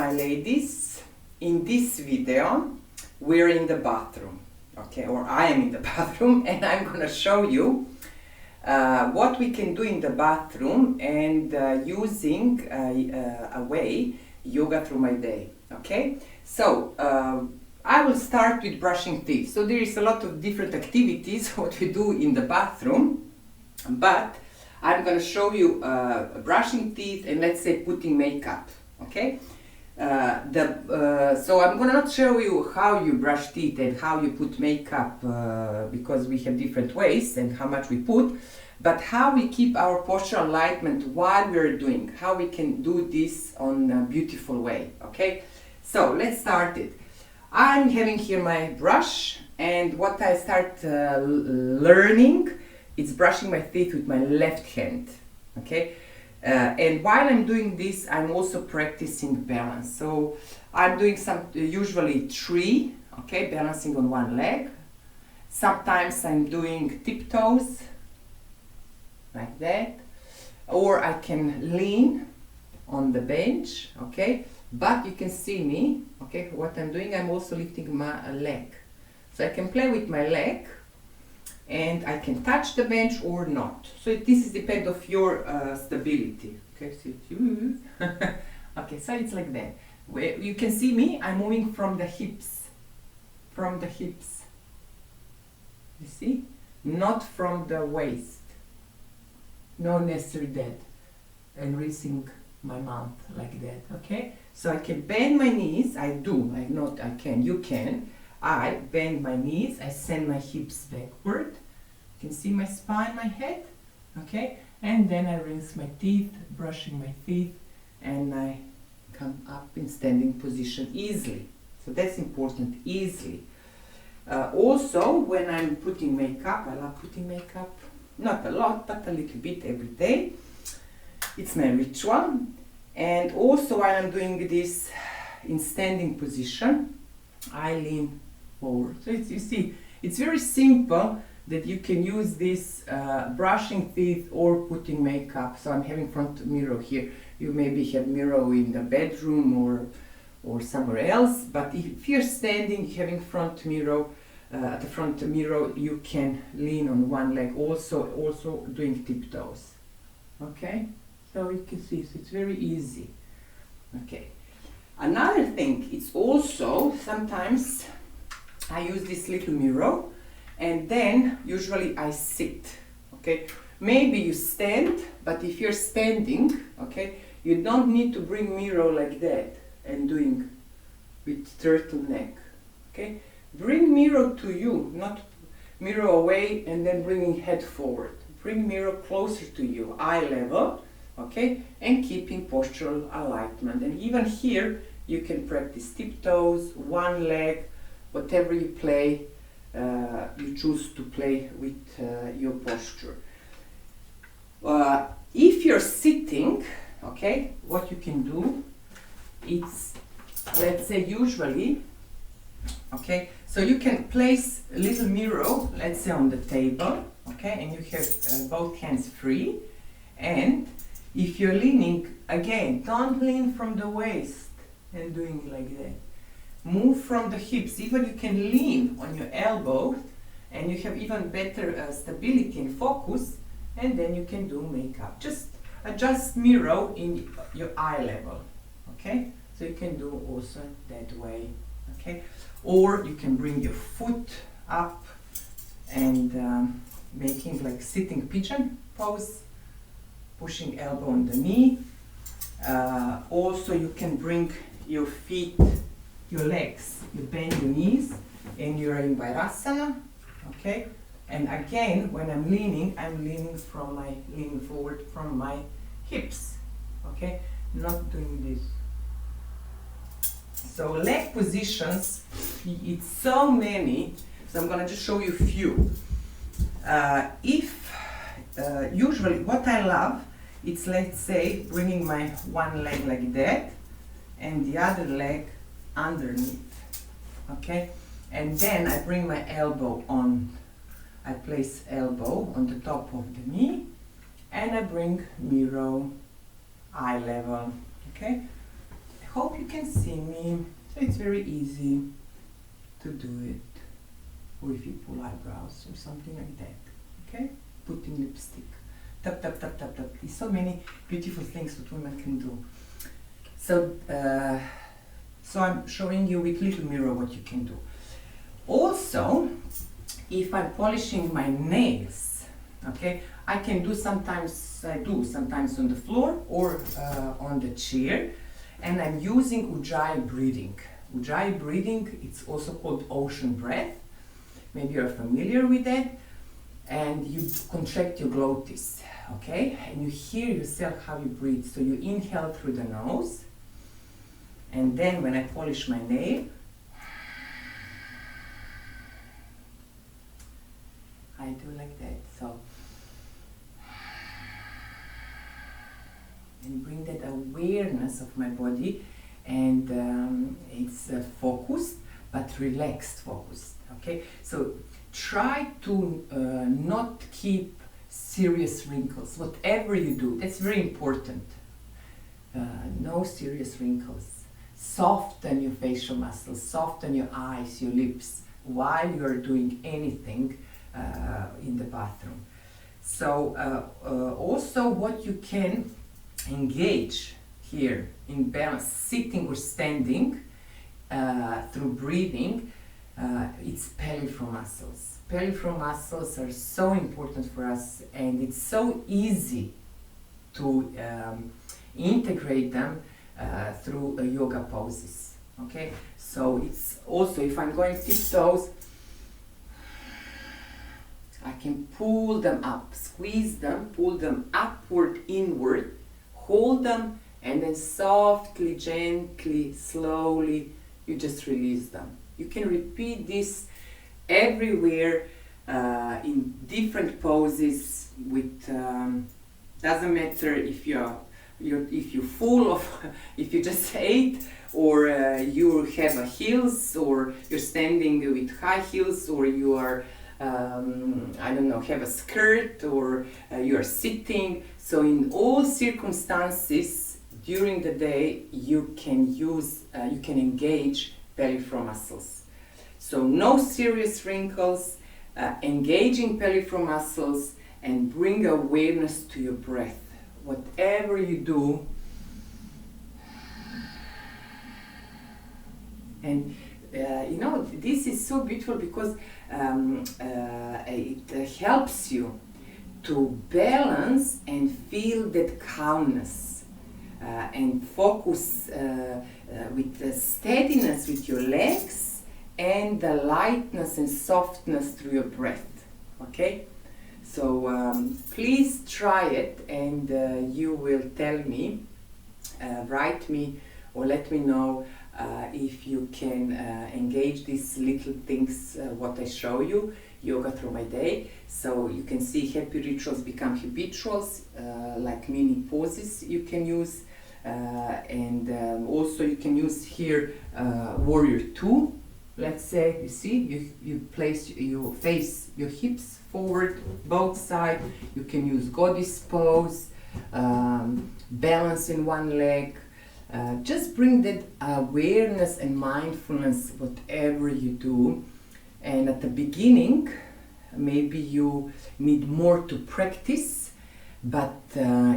my ladies, in this video we're in the bathroom, okay, or I am in the bathroom, and I'm gonna show you what we can do in the bathroom and using a way yoga through my day. Okay, so I will start with brushing teeth. So there is a lot of different activities what we do in the bathroom, but I'm gonna show you brushing teeth and, let's say, putting makeup. Okay, so I'm gonna not show you how you brush teeth and how you put makeup because we have different ways and how much we put, but how we keep our postural alignment while we're doing, how we can do this on a beautiful way. Okay, so let's start it. I'm having here my brush, and what I start learning is brushing my teeth with my left hand. Okay, and while I'm doing this, I'm also practicing balance. So I'm doing usually 3, okay, balancing on one leg. Sometimes I'm doing tiptoes, like that, or I can lean on the bench, okay, but you can see me, okay, what I'm doing, I'm also lifting my leg. So I can play with my leg, and I can touch the bench or not. So this is depend of your stability. Okay, okay, so it's like that. Where you can see me, I'm moving from the hips, you see, not from the waist. No necessary that, and raising my mouth like that. Okay, so I can bend my knees. You can. I bend my knees, I send my hips backward. You can see my spine, my head, okay? And then I rinse my teeth, brushing my teeth, and I come up in standing position easily. So that's important, easily. Also, when I'm putting makeup, I love putting makeup, not a lot, but a little bit every day. It's my ritual. And also while I'm doing this in standing position, I lean forward. So you see, it's very simple that you can use this brushing teeth or putting makeup. So I'm having front mirror here. You maybe have mirror in the bedroom or somewhere else, but if you're standing, having front mirror, at the front mirror, you can lean on one leg, also doing tiptoes. Okay, so you can see, so it's very easy. Okay. Another thing, it's also sometimes I use this little mirror, and then usually I sit. Okay, maybe you stand, but if you're standing, okay, you don't need to bring mirror like that and doing with turtleneck. Okay, bring mirror to you, not mirror away and then bringing head forward. Bring mirror closer to you, eye level. Okay, and keeping postural alignment. And even here you can practice tiptoes, one leg, whatever you play, you choose to play with your posture. If you're sitting, okay, what you can do, it's, let's say, usually, okay, so you can place a little mirror, let's say, on the table, okay, and you have both hands free, and if you're leaning, again, don't lean from the waist and doing it like that. Move from the hips. Even you can lean on your elbow, and you have even better stability and focus, and then you can do makeup. Just adjust mirror in your eye level. Okay, so you can do also that way. Okay, or you can bring your foot up and making like sitting pigeon pose, pushing elbow on the knee. Also you can bring your feet, your legs, you bend your knees and you're in Virasana, okay? And again, when I'm leaning forward from my hips, okay? Not doing this. So leg positions, it's so many, so I'm gonna just show you a few. Usually what I love, it's, let's say, bringing my one leg like that and the other leg underneath, okay? And then I bring my elbow on, I place elbow on the top of the knee, and I bring mirror eye level, okay? I hope you can see me. So it's very easy to do it. Or if you pull eyebrows or something like that. Okay? Putting lipstick. Tap, tap, tap, tap, tap. There's so many beautiful things that women can do. So, so I'm showing you with little mirror what you can do. Also, if I'm polishing my nails, okay, I can do sometimes on the floor or on the chair, and I'm using Ujjayi breathing. Ujjayi breathing, it's also called ocean breath. Maybe you're familiar with that. And you contract your glottis, okay? And you hear yourself how you breathe. So you inhale through the nose, and then when I polish my nail, I do like that. So, and bring that awareness of my body, and it's focused but relaxed focused. Okay, so try to not keep serious wrinkles. Whatever you do, that's very important. No serious wrinkles. Soften your facial muscles, soften your eyes, your lips while you are doing anything in the bathroom. So also what you can engage here in balance, sitting or standing through breathing, it's pelvic muscles. Pelvic muscles are so important for us, and it's so easy to integrate them through yoga poses. Okay, so it's also, if I'm going tiptoes, I can pull them up, squeeze them, pull them upward, inward, hold them, and then softly, gently, slowly, you just release them. You can repeat this everywhere in different poses. With doesn't matter if you're full of, if you just ate, or you have a heels, or you're standing with high heels, or you are I don't know, have a skirt, or you are sitting. So in all circumstances during the day, you can use, you can engage pelvic muscles. So no serious wrinkles, engaging pelvic muscles, and bring awareness to your breath. Whatever you do, and you know, this is so beautiful because it helps you to balance and feel that calmness and focus with the steadiness with your legs and the lightness and softness through your breath. Okay, so please try it, and you will tell me, write me or let me know if you can engage these little things what I show you, yoga through my day. So you can see happy rituals become habituals, like mini poses you can use, and also you can use here warrior 2. Let's say, you see, you place, you face your hips forward, both sides. You can use goddess pose, balance in one leg. Just bring that awareness and mindfulness whatever you do. And at the beginning, maybe you need more to practice, but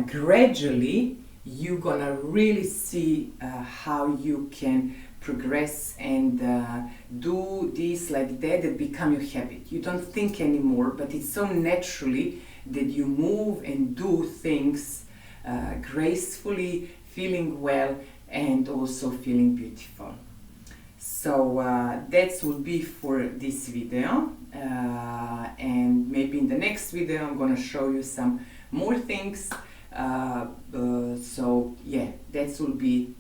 gradually you're gonna really see how you can progress and do this like that and become your habit. You don't think anymore, but it's so naturally that you move and do things gracefully, feeling well, and also feeling beautiful. So that will be for this video, and maybe in the next video I'm gonna show you some more things. So yeah, that will be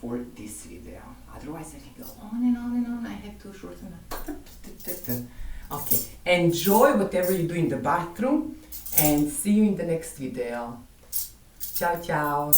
for this video. Otherwise I can go on and on and on. I have to shorten up. Okay, enjoy whatever you do in the bathroom, and see you in the next video. Ciao ciao.